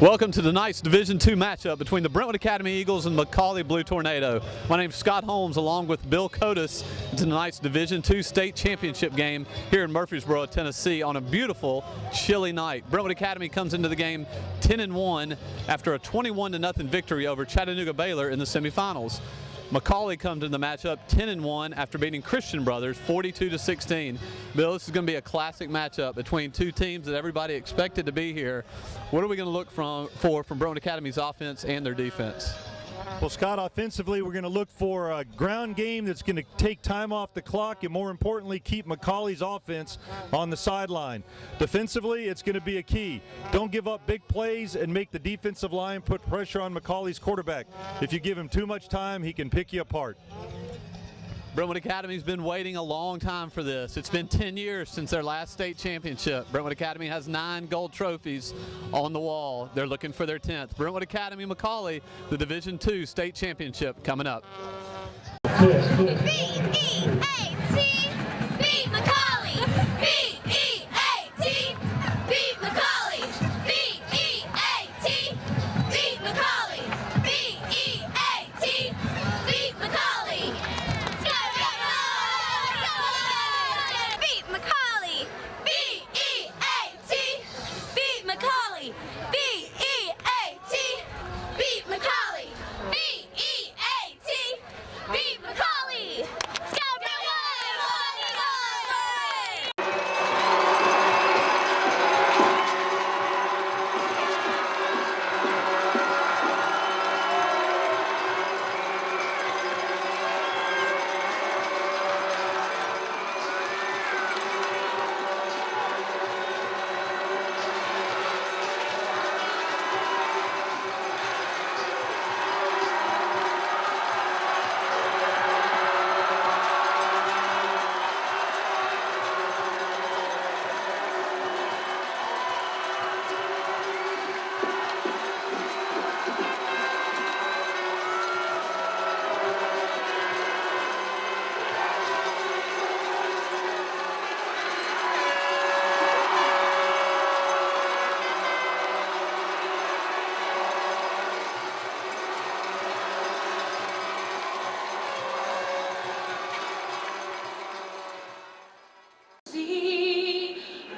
Welcome to tonight's Division II matchup between the Brentwood Academy Eagles and McCallie Blue Tornado. My name is Scott Holmes, along with Bill Cotis, in tonight's Division II state championship game here in Murfreesboro, Tennessee, on a beautiful, chilly night. Brentwood Academy comes into the game 10-1 after a 21-0 victory over Chattanooga Baylor in the semifinals. McCallie comes in the matchup 10-1 after beating Christian Brothers 42-16. Bill, this is going to be a classic matchup between two teams that everybody expected to be here. What are we going to look for from Brentwood Academy's offense and their defense? Well, Scott, offensively, we're going to look for a ground game that's going to take time off the clock and, more importantly, keep McCallie's offense on the sideline. Defensively, it's going to be a key. Don't give up big plays and make the defensive line put pressure on McCallie's quarterback. If you give him too much time, he can pick you apart. Brentwood Academy's been waiting a long time for this. It's been 10 years since their last state championship. Brentwood Academy has 9 gold trophies on the wall. They're looking for their 10th. Brentwood Academy McCallie, the Division II state championship coming up. B-E-A-T, beat McCallie. B-E-A-T, beat McCallie. B-E-A-T, beat McCallie. B-E-A-t, beat McCallie. Beat McCallie. B-E-A-T, beat McCallie. B-E-A-t, beat McCallie. B-E-A-t, beat McCallie. Let's go,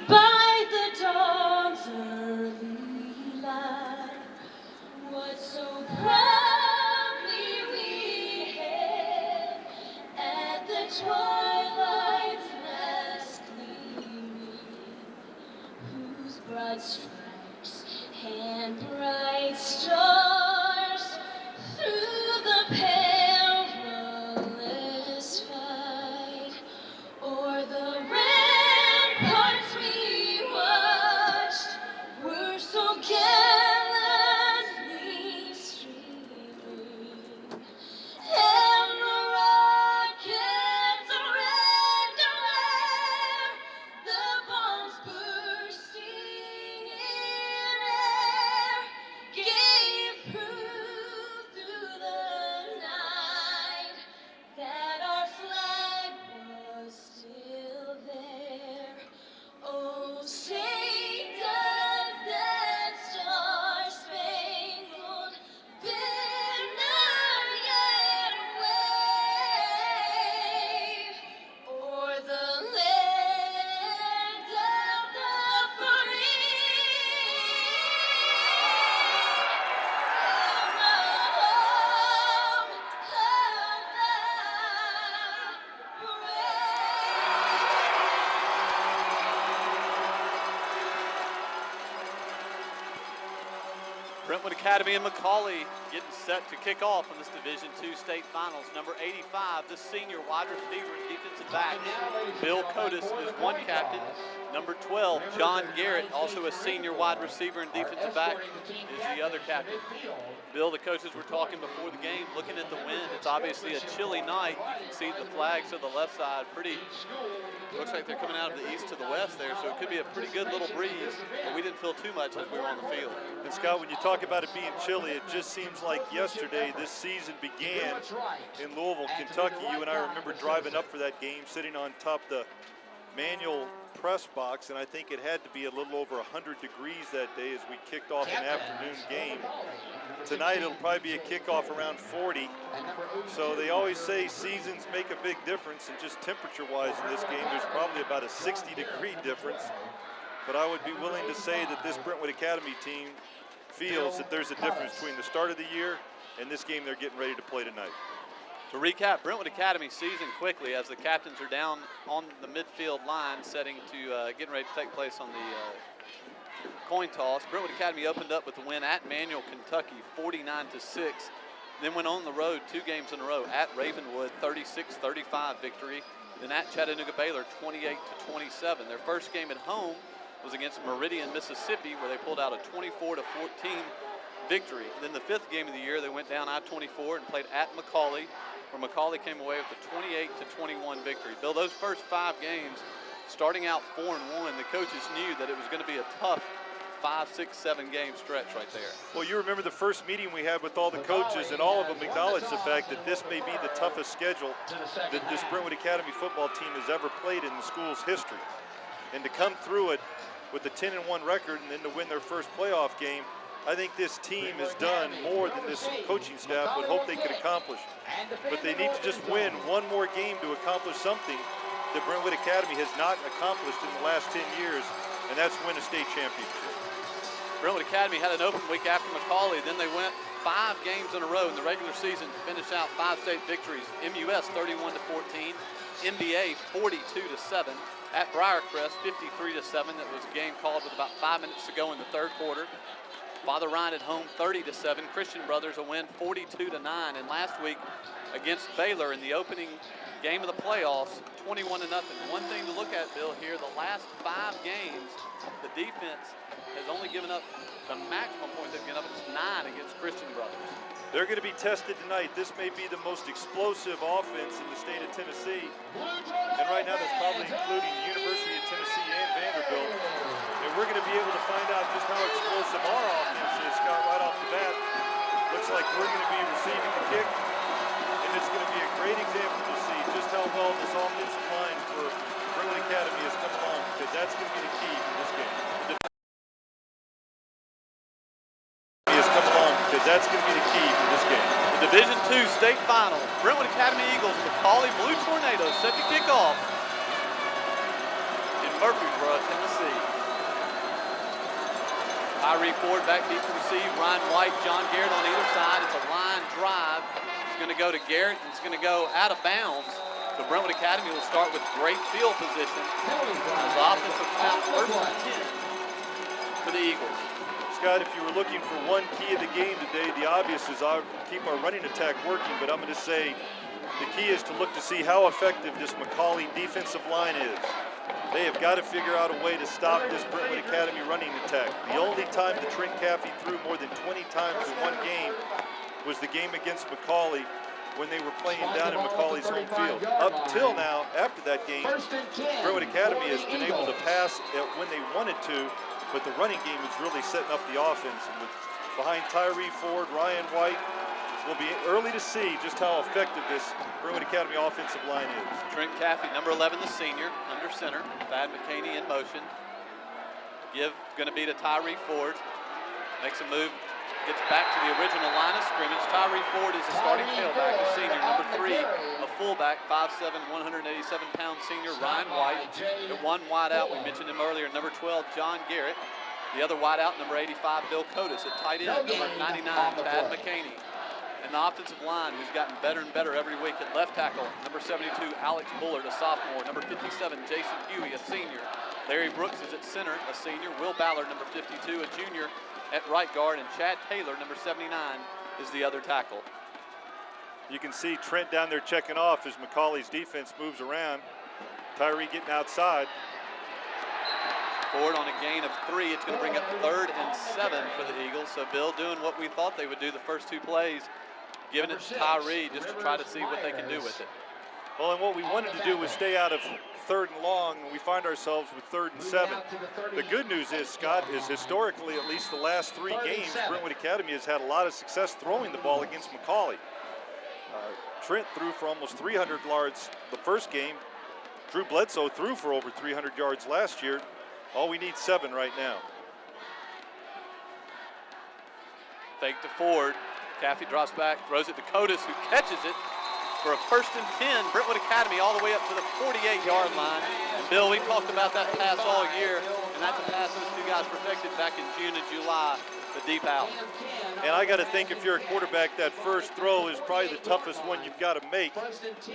by the dawn's early light, what so proudly we hailed at the twilight's last gleaming, whose broad stripes and bright stars through the perilous fight o'er the ramparts we watched were so gallantly streaming, and the rockets rent away, the bombs bursting in air gave proof through the night that our flag was still there. Oh, say does that star-spangled banner yet wave o'er the land of the free, and the home of the Brentwood Academy and McCallie getting set to kick off in this Division II state finals. Number 85, the senior wide receiver and defensive back, Bill Cotis, is one captain. Number 12, John Garrett, also a senior wide receiver and defensive back, is the other captain. Bill, the coaches were talking before the game, looking at the wind. It's obviously a chilly night. You can see the flags to the left side. Looks like they're coming out of the east to the west there, so it could be a pretty good little breeze, but we didn't feel too much as we were on the field. And Scott, when you talk about it being chilly, it just seems like yesterday this season began in Louisville, Kentucky. You and I remember driving up for that game, sitting on top the manual press box, and I think it had to be a little over 100 degrees that day as we kicked off an afternoon game. Tonight it'll probably be a kickoff around 40. So they always say seasons make a big difference, and just temperature-wise in this game, there's probably about a 60-degree difference. But I would be willing to say that this Brentwood Academy team feels that there's a difference between the start of the year and this game they're getting ready to play tonight. To recap Brentwood Academy season quickly, as the captains are down on the midfield line, setting to getting ready to take place on the coin toss. Brentwood Academy opened up with the win at Manual, Kentucky, 49-6. Then went on the road 2 games in a row at Ravenwood, 36-35 victory. Then at Chattanooga Baylor, 28-27. Their first game at home was against Meridian, Mississippi, where they pulled out a 24-14 victory. Then the 5th game of the year, they went down I-24 and played at McCallie, where McCallie came away with a 28-21 victory. Bill, those first 5 games, starting out 4-1, the coaches knew that it was going to be a tough 5, 6, 7 game stretch right there. Well, you remember the first meeting we had with all the coaches, and all of them acknowledged the fact that this may be the toughest schedule that this Brentwood Academy football team has ever played in the school's history. And to come through it with a 10-1 record and then to win their first playoff game, I think this team has done more than this coaching staff would hope they could accomplish. But they need to just win one more game to accomplish something that Brentwood Academy has not accomplished in the last 10 years, and that's win a state championship. Brentwood Academy had an open week after McCallie. Then they went 5 games in a row in the regular season to finish out 5 state victories. MUS 31-14, NBA 42-7. At Briarcrest 53-7. That was a game called with about 5 minutes to go in the 3rd quarter. Father Ryan at home 30-7. Christian Brothers a win 42-9. And last week against Baylor in the opening game of the playoffs, 21-0. One thing to look at, Bill, here, the last 5 games, the defense has only given up, the maximum points they've given up is 9 against Christian Brothers. They're going to be tested tonight. This may be the most explosive offense in the state of Tennessee. And right now that's probably including the University of Tennessee and Vanderbilt. And we're going to be able to find out just how explosive our offense is, Scott, right off the bat. Looks like we're going to be receiving the kick. And it's going to be a great example to see just how well this offensive line for Brentwood Academy has come along, because that's going to be the key for this game. That's going to be the key for this game. The Division II state final. Brentwood Academy Eagles, McCallie Blue Tornadoes set to kick off in Murfreesboro, Tennessee. Tyree Ford back deep to receive. Ryan White, John Garrett on either side. It's a line drive. It's going to go to Garrett, and it's going to go out of bounds. So Brentwood Academy will start with great field position. As the offensive foul, first and 10 for the Eagles. Scott, if you were looking for one key of the game today, the obvious is keep our running attack working, but I'm going to say the key is to look to see how effective this McCallie defensive line is. They have got to figure out a way to stop this Brentwood Academy running attack. The only time that Trent Caffey threw more than 20 times in one game was the game against McCallie when they were playing down in McCallie's home field. Up until now, after that game, Brentwood Academy has been able to pass when they wanted to, but the running game is really setting up the offense. And with behind Tyree Ford, Ryan White, it will be early to see just how effective this Brentwood Academy offensive line is. Trent Caffey, number 11, the senior, under center. Thad McCaney in motion. Give going to be to Tyree Ford. Makes a move, gets back to the original line of scrimmage. Tyree Ford is the starting tailback, the senior. Number 3, a fullback, 5'7", 187-pound senior, Ryan White. The one wide out, we mentioned him earlier, number 12, John Garrett. The other wide out, number 85, Bill Cotis. At tight end, number 99, Thad McCaney. And the offensive line, who's gotten better and better every week, at left tackle, number 72, Alex Bullard, a sophomore. Number 57, Jason Huey, a senior. Larry Brooks is at center, a senior. Will Ballard, number 52, a junior, at right guard. And Chad Taylor, number 79, is the other tackle. You can see Trent down there checking off as McCallie's defense moves around. Tyree getting outside. Ford on a gain of 3. It's going to bring up 3rd and 7 for the Eagles. So Bill doing what we thought they would do the first 2 plays, giving it to Tyree just to try to see what they can do with it. Well, and what we wanted to do was stay out of 3rd and long, and we find ourselves with 3rd and 7. The good news is, Scott, is historically, at least the last 3 games, Brentwood Academy has had a lot of success throwing the ball against McCallie. Trent threw for almost 300 yards the first game. Drew Bledsoe threw for over 300 yards last year. All we need 7 right now. Fake to Ford. Caffey drops back, throws it to Cotis, who catches it for a 1st and 10. Brentwood Academy all the way up to the 48-yard line. And Bill, we talked about that pass all year, and that's a pass those two guys perfected back in June and July, the deep out. And I got to think if you're a quarterback, that first throw is probably the toughest one you've got to make.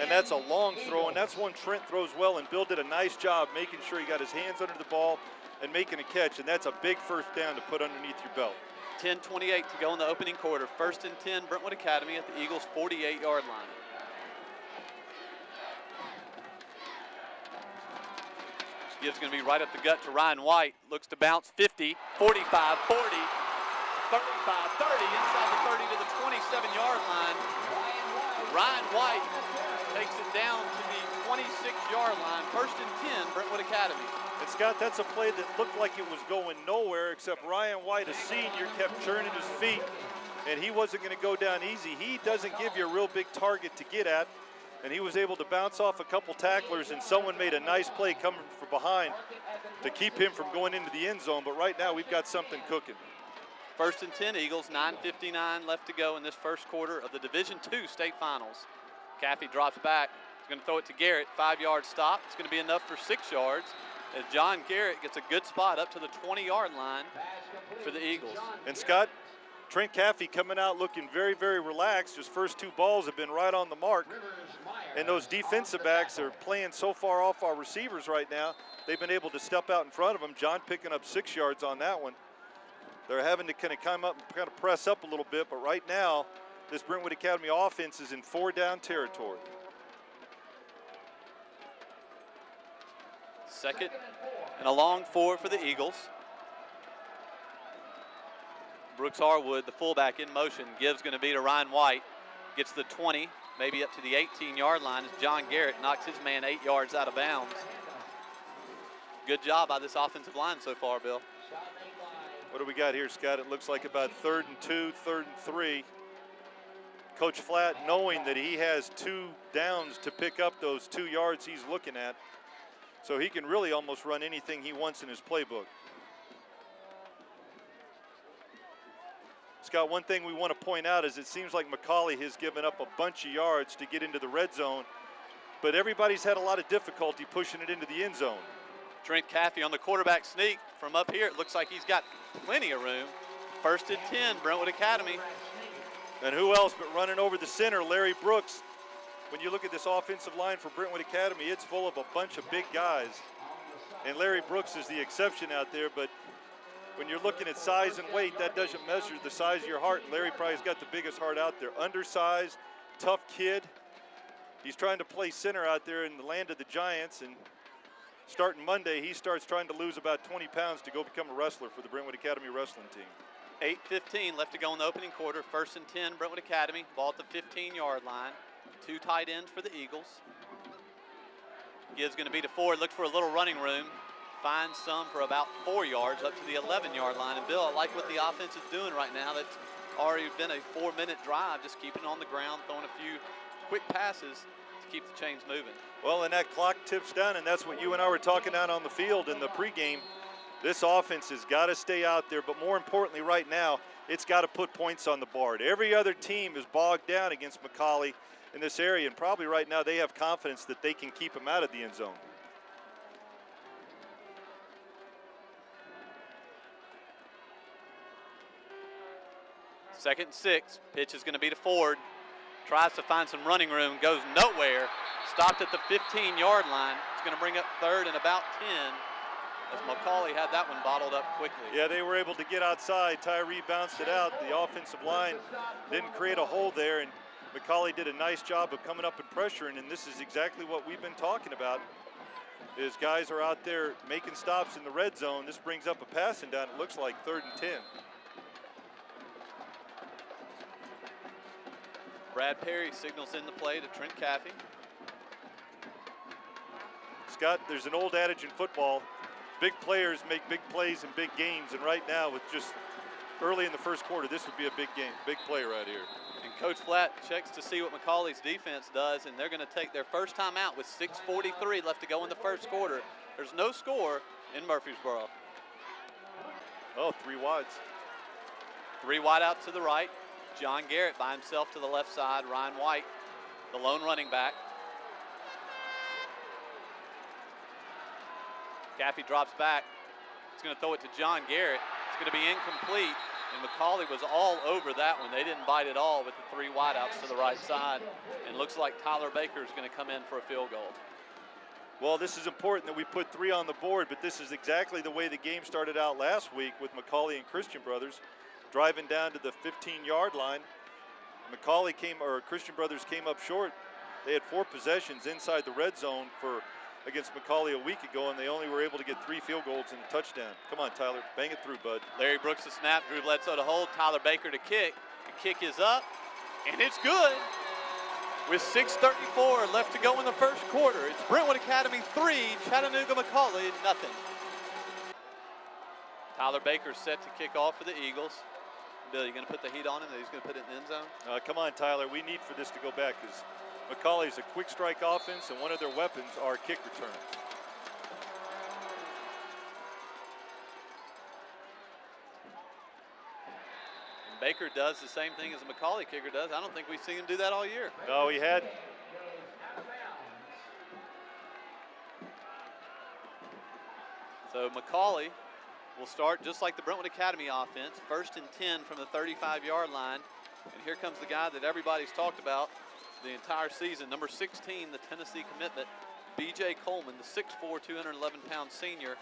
And that's a long throw, and that's one Trent throws well, and Bill did a nice job making sure he got his hands under the ball and making a catch, and that's a big first down to put underneath your belt. 10:28 to go in the opening quarter. 1st and 10, Brentwood Academy at the Eagles' 48-yard line. Gibbs going to be right up the gut to Ryan White. Looks to bounce 50, 45, 40, 35, 30, inside the 30 to the 27-yard line. Ryan White takes it down to the 26-yard line. 1st and 10, Brentwood Academy. And Scott, that's a play that looked like it was going nowhere, except Ryan White, a senior, kept churning his feet, and he wasn't going to go down easy. He doesn't give you a real big target to get at, and he was able to bounce off a couple tacklers, and someone made a nice play coming from behind to keep him from going into the end zone. But right now, we've got something cooking. 1st and 10 Eagles, 9:59 left to go in this first quarter of the Division II state finals. Caffey drops back. He's going to throw it to Garrett. 5-yard stop. It's going to be enough for 6 yards as John Garrett gets a good spot up to the 20-yard line for the Eagles. And Scott, Trent Caffey coming out looking very, very relaxed. His first 2 balls have been right on the mark. And those defensive backs are playing so far off our receivers right now. They've been able to step out in front of them. John picking up 6 yards on that one. They're having to kind of come up and kind of press up a little bit, but right now, this Brentwood Academy offense is in 4-down territory. 2nd and a long 4 for the Eagles. Brooks Harwood, the fullback, in motion. Gibbs going to be to Ryan White. Gets the 20, maybe up to the 18-yard line as John Garrett knocks his man 8 yards out of bounds. Good job by this offensive line so far, Bill. What do we got here, Scott? It looks like about 3rd and 2, 3rd and 3. Coach Flatt, knowing that he has 2 downs to pick up those 2 yards he's looking at, so he can really almost run anything he wants in his playbook. Scott, one thing we want to point out is it seems like McCallie has given up a bunch of yards to get into the red zone, but everybody's had a lot of difficulty pushing it into the end zone. Trent Caffey on the quarterback sneak from up here. It looks like he's got plenty of room. 1st and 10, Brentwood Academy. And who else but running over the center, Larry Brooks. When you look at this offensive line for Brentwood Academy, it's full of a bunch of big guys. And Larry Brooks is the exception out there, but when you're looking at size and weight, that doesn't measure the size of your heart. And Larry probably's got the biggest heart out there. Undersized, tough kid. He's trying to play center out there in the land of the Giants, and starting Monday, he starts trying to lose about 20 pounds to go become a wrestler for the Brentwood Academy wrestling team. 8:15 left to go in the opening quarter. 1st and 10, Brentwood Academy. Ball at the 15-yard line. 2 tight ends for the Eagles. Gibbs going to be to Ford. Look for a little running room. Finds some for about 4 yards up to the 11-yard line. And Bill, I like what the offense is doing right now. That's already been a 4-minute drive, just keeping it on the ground, throwing a few quick passes to keep the chains moving. Well, and that clock tips down, and that's what you and I were talking out on the field in the pregame. This offense has got to stay out there, but more importantly right now, it's got to put points on the board. Every other team is bogged down against McCallie in this area, and probably right now they have confidence that they can keep them out of the end zone. Second and 6. Pitch is going to be to Ford. Tries to find some running room, goes nowhere. Stopped at the 15-yard line. It's going to bring up 3rd and about 10 as McCallie had that one bottled up quickly. Yeah, they were able to get outside. Tyree bounced it out. The offensive line didn't create a hole there, and McCallie did a nice job of coming up and pressuring, and this is exactly what we've been talking about, is guys are out there making stops in the red zone. This brings up a passing down. It looks like 3rd and 10. Brad Perry signals in the play to Trent Caffey. Scott, there's an old adage in football, big players make big plays in big games, and right now with just early in the first quarter, this would be a big game, big play right here. And And Coach Flatt checks to see what McCallie's defense does, and they're going to take their first time out with 6:43 left to go in the first quarter. There's no score in Murfreesboro. Oh, 3 wides. 3 wide out to the right. John Garrett by himself to the left side. Ryan White, the lone running back. Caffey drops back. He's going to throw it to John Garrett. It's going to be incomplete, and McCallie was all over that one. They didn't bite at all with the 3 wideouts to the right side, and looks like Tyler Baker is going to come in for a field goal. Well, this is important that we put 3 on the board, but this is exactly the way the game started out last week with McCallie and Christian Brothers driving down to the 15-yard line. Christian Brothers came up short. They had 4 possessions inside the red zone against McCallie a week ago, and they only were able to get 3 field goals and a touchdown. Come on, Tyler, bang it through, bud. Larry Brooks to snap, Drew Bledsoe to hold, Tyler Baker to kick. The kick is up, and it's good. With 6:34 left to go in the first quarter, it's Brentwood Academy 3, Chattanooga McCallie nothing. Tyler Baker set to kick off for the Eagles. Bill, you going to put the heat on him that he's going to put it in the end zone? Come on, Tyler, we need for this to go back because McCallie's a quick strike offense, and one of their weapons are kick return. And Baker does the same thing as a McCallie kicker does. I don't think we've seen him do that all year. No, he hadn't. So McCallie will start just like the Brentwood Academy offense, 1st and 10 from the 35-yard line. And here comes the guy that everybody's talked about the entire season, number 16, the Tennessee commitment, B.J. Coleman, the 6'4", 211-pound senior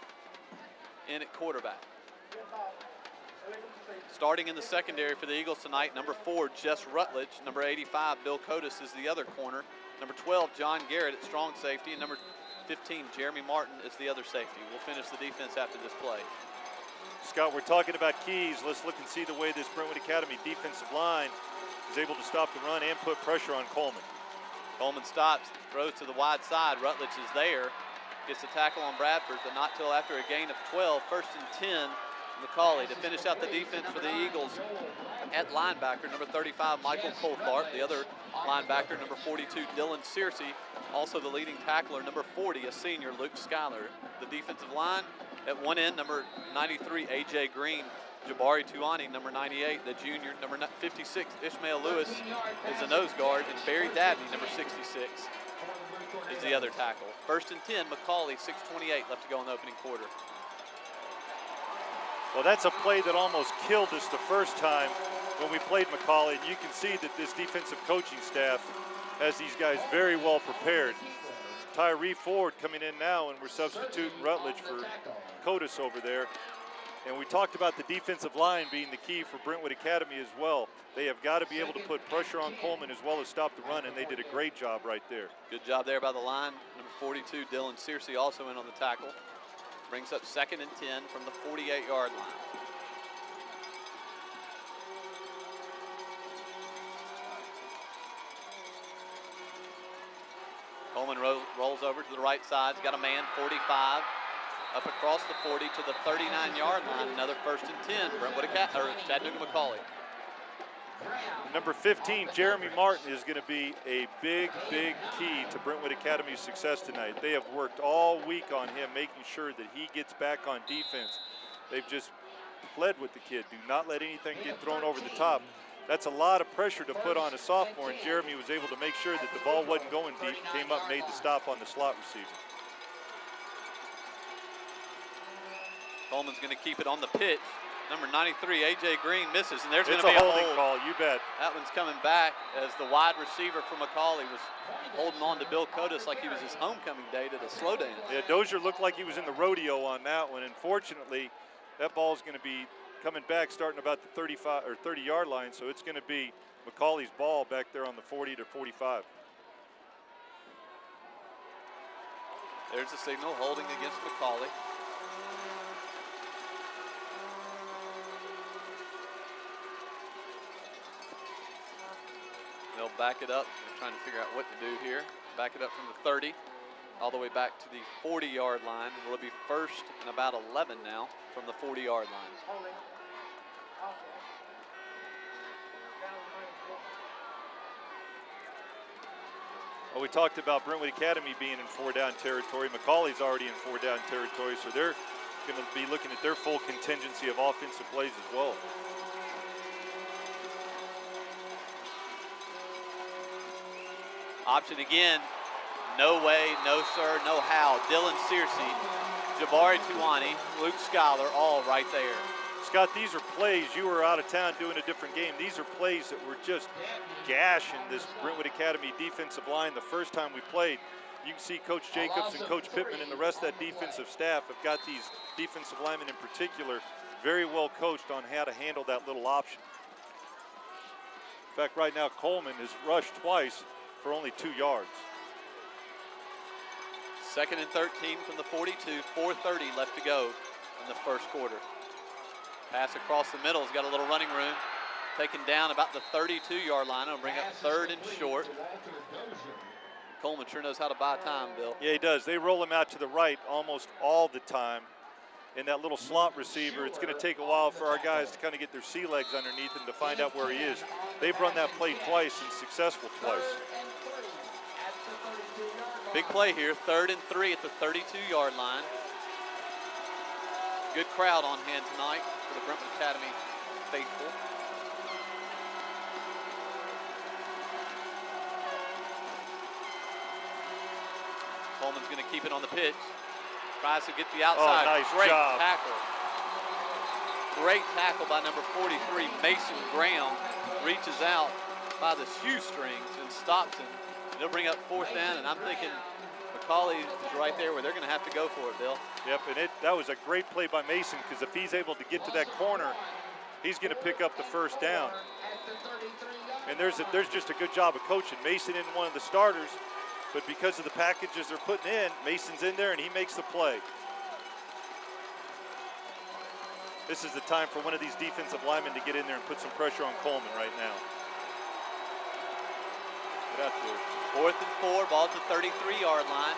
in at quarterback. Starting in the secondary for the Eagles tonight, number 4, Jess Rutledge. Number 85, Bill Cotis is the other corner. Number 12, John Garrett at strong safety. And number 15, Jeremy Martin is the other safety. We'll finish the defense after this play. Scott, we're talking about keys. Let's look and see the way this Brentwood Academy defensive line is able to stop the run and put pressure on Coleman. Coleman stops, throws to the wide side. Rutledge is there, gets a tackle on Bradford, but not till after a gain of 12. 1st and 10, McCallie to finish out the defense for the Eagles at linebacker, number 35, Michael Colthart. The other linebacker, number 42, Dylan Searcy. Also the leading tackler, number 40, a senior, Luke Schuyler. The defensive line at one end, number 93, A.J. Green. Jabari Tuani, number 98, the junior. Number 56, Ishmael Lewis is the nose guard. And Barry Dabney, number 66, is the other tackle. 1st and 10, McCallie, 6:28 left to go in the opening quarter. Well, that's a play that almost killed us the first time when we played McCallie. And you can see that this defensive coaching staff has these guys very well prepared. Tyree Ford coming in now, and we're substituting Rutledge for Cotis over there. And we talked about the defensive line being the key for Brentwood Academy as well. They have got to be able to put pressure on Coleman as well as stop the run, and they did a great job right there. Good job there by the line. Number 42, Dylan Searcy, also in on the tackle. Brings up 2nd and 10 from the 48-yard line. Coleman rolls over to the right side. He's got a man, 45, up across the 40 to the 39-yard line. Another 1st and 10, Chattanooga McCallie. Number 15, Jeremy Martin, is going to be a big, big key to Brentwood Academy's success tonight. They have worked all week on him, making sure that he gets back on defense. They've just pled with the kid. Do not let anything get thrown over the top. That's a lot of pressure to put on a sophomore, and Jeremy was able to make sure that the ball wasn't going deep, came up, made the stop on the slot receiver. Coleman's going to keep it on the pitch. Number 93, A.J. Green misses, and there's going to be a holding hold. call, you bet. That one's coming back as the wide receiver from McCallie was holding on to Bill Cotis like he was his homecoming date at a slow dance. Yeah, Dozier looked like he was in the rodeo on that one. Unfortunately, that ball's going to be coming back starting about the 35 or 30-yard line, so it's going to be McCallie's ball back there on the 40 to 45. There's the signal, holding against McCallie. They'll back it up. They're trying to figure out what to do here. Back it up from the 30 all the way back to the 40-yard line. It'll be 1st and about 11 now from the 40-yard line. Well, we talked about Brentwood Academy being in 4-down territory. McCallie's already in 4-down territory, so they're going to be looking at their full contingency of offensive plays as well. Option again. No way, no sir, no how. Dylan Searcy, Jabari Tuwani, Luke Schuyler, all right there. Scott, these are plays. You were out of town doing a different game. These are plays that were just gashing this Brentwood Academy defensive line the first time we played. You can see Coach Jacobs and Coach Pittman and the rest of that defensive staff have got these defensive linemen in particular very well coached on how to handle that little option. In fact, right now Coleman has rushed twice for only 2 yards. 2nd and 13 from the 42, 4:30 left to go in the first quarter. Pass across the middle, has got a little running room. Taken down about the 32-yard line. It'll bring up 3rd and short. Coleman sure knows how to buy time, Bill. Yeah, he does. They roll him out to the right almost all the time. And that little slot receiver, it's going to take a while for our guys to kind of get their sea legs underneath him to find out where he is. They've run that play twice and successful twice. Big play here, 3rd and 3 at the 32-yard line. Good crowd on hand tonight for the Brentwood Academy faithful. Coleman's going to keep it on the pitch. Tries to get the outside. Oh, nice Great job. tackle. Great tackle by number 43, Mason Graham. Reaches out by the shoestrings and stops him. They'll bring up 4th down, and I'm thinking McCallie is right there where they're going to have to go for it, Bill. Yep, and that was a great play by Mason, because if he's able to get to that corner, he's going to pick up the 1st down. And there's just a good job of coaching. Mason isn't one of the starters, but because of the packages they're putting in, Mason's in there and he makes the play. This is the time for one of these defensive linemen to get in there and put some pressure on Coleman right now. Get out there. 4th and 4, ball at the 33-yard line.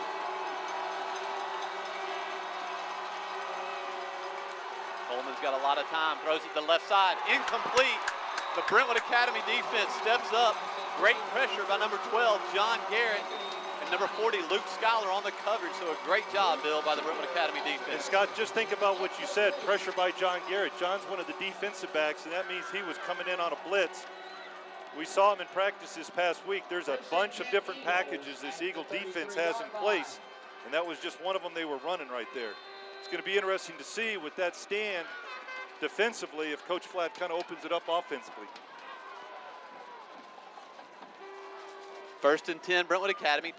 Coleman's got a lot of time, throws it to the left side, incomplete. The Brentwood Academy defense steps up. Great pressure by number 12, John Garrett, and number 40, Luke Schuyler on the coverage. So a great job, Bill, by the Brentwood Academy And defense. Scott, just think about what you said, pressure by John Garrett. John's one of the defensive backs, and that means he was coming in on a blitz. We saw him in practice this past week. There's a bunch of different packages this Eagle defense has in place, and that was just one of them they were running right there. It's going to be interesting to see with that stand defensively if Coach Flatt kind of opens it up offensively. 1st and 10, Brentwood Academy,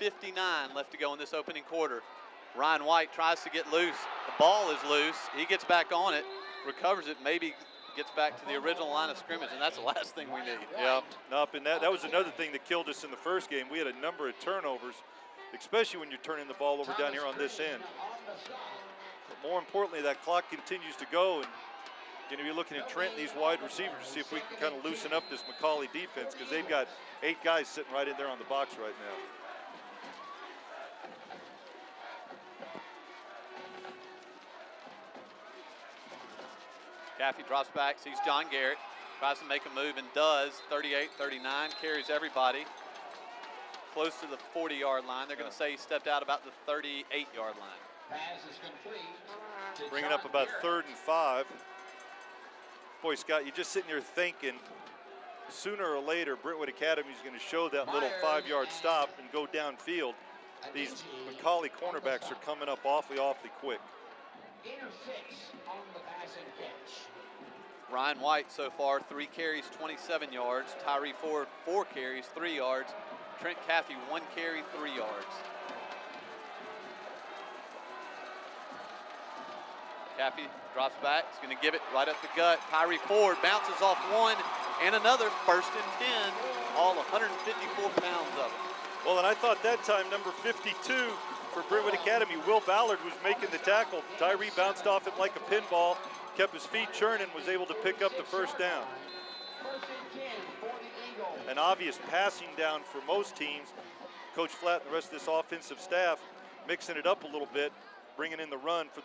2:59 left to go in this opening quarter. Ryan White tries to get loose. The ball is loose. He gets back on it, recovers it, maybe gets back to the original line of scrimmage, and that's the last thing we need. Yeah, nope, and that was another thing that killed us in the first game. We had a number of turnovers, especially when you're turning the ball over down here on this end. But more importantly, that clock continues to go, and going to be looking at Trent and these wide receivers to see if we can kind of loosen up this McCallie defense, because they've got 8 guys sitting right in there on the box right now. Caffey drops back, sees John Garrett, tries to make a move and does. 38, 39, carries everybody close to the 40-yard line. They're going to say he stepped out about the 38-yard line. Bringing up about 3rd and 5. Boy, Scott, you're just sitting here thinking sooner or later Brentwood Academy is going to show that little 5-yard stop and go downfield. These McCallie cornerbacks are coming up awfully quick. Ryan White so far, 3 carries, 27 yards. Tyree Ford, 4 carries, 3 yards. Trent Caffey, 1 carry, 3 yards. Caffey drops back, he's going to give it right up the gut. Tyree Ford bounces off one and another. 1st and 10, all 154 pounds of it. Well, and I thought that time number 52 for Brentwood Academy, Will Ballard, was making the tackle. Tyree bounced off it like a pinball, kept his feet churning, was able to pick up the 1st down. An obvious passing down for most teams. Coach Flatt and the rest of this offensive staff mixing it up a little bit, bringing in the run for